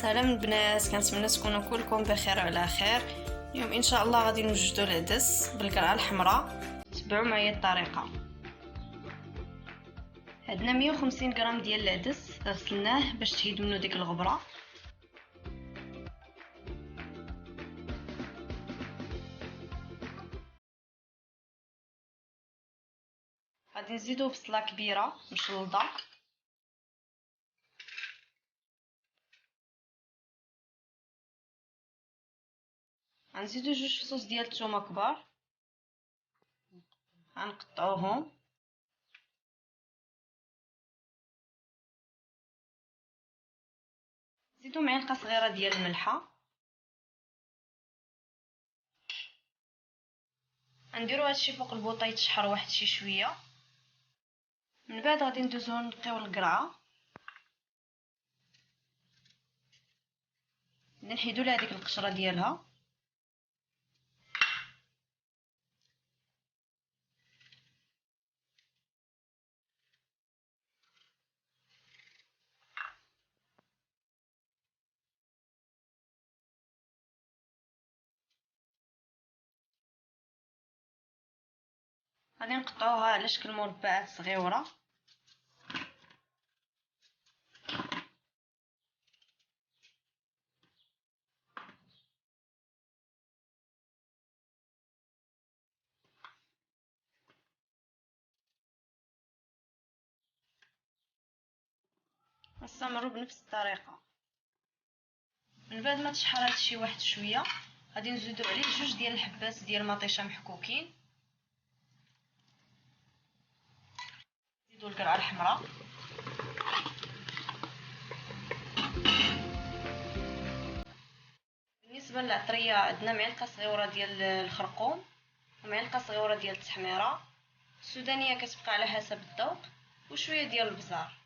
سلام البنات، كنتمنى تكونوا كلكم بخير وعلى خير. اليوم ان شاء الله غادي نوجدوا العدس بالقرعه الحمراء. تبعوا معايا الطريقه. عندنا 150 غرام ديال العدس غسلناه باش تحيد منه ديك الغبره. غادي نزيدو بصله كبيره مشلضه، غنزيدو 2 فصوص ديال الثومه كبار غنقطعوهم، نزيدو معلقه صغيره ديال الملحه، غنديرو هادشي فوق البوطه يتشحر واحد شي شويه. من بعد غادي ندوزو نقيو القرعه، نحيدو لها ديك القشره ديالها. غادي نقطعوها على شكل مربعات صغيره. نستمروا بنفس الطريقه. من بعد ما تشحر هادشي واحد شويه غادي نزيدو عليه 2 ديال الحبات ديال المطيشه محكوكين. نزيدو القرعه الحمراء، بالنسبه للعطريه عندنا معلقه صغيره ديال الخرقوم ومعلقه صغيره ديال التحميره السودانيه كتبقى على حسب الذوق، وشويه ديال البزار.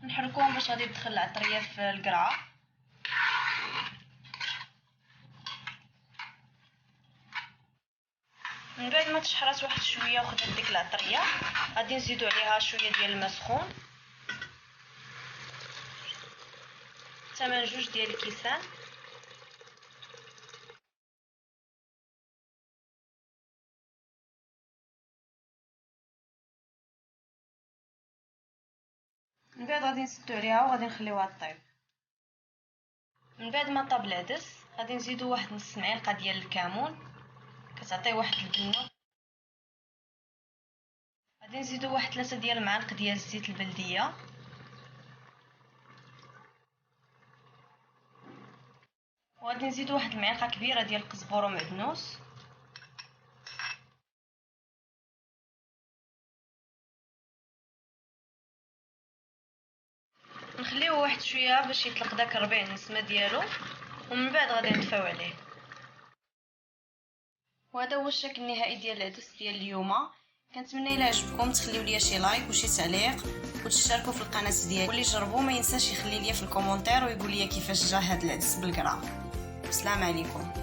نحركوهم باش غادي تدخل العطريه في القرعه. من بعد ما تشحرات واحد شويه وخدات ديك العطريه غادي نزيدو عليها شويه ديال الماء سخون، ثمن 2 ديال الكيسان. من بعد غادي نسدو عليها وغادي نخليوها طيب. من بعد ما طاب العدس غادي نزيدو واحد نص معلقه ديال الكمون كتعطيه واحد البنه. غادي نزيدو واحد 3 ديال المعالق ديال الزيت البلديه، وغادي نزيدو واحد المعلقه كبيره ديال القزبور ومعدنوس. نخليوه واحد شويه باش يطلق داك الربيع النسمه ديالو، ومن بعد غادي نطفيو عليه. وهذا هو الشكل النهائي ديال العدس ديال اليوم. كنتمنى الى عجبكم تخليو ليا شي لايك وشي تعليق وتشتركوا في القناه ديالي، واللي جربوا ما ينساش يخلي ليا في الكومونتير ويقول لي كيفاش جا هذا العدس بالقرعه. السلام عليكم.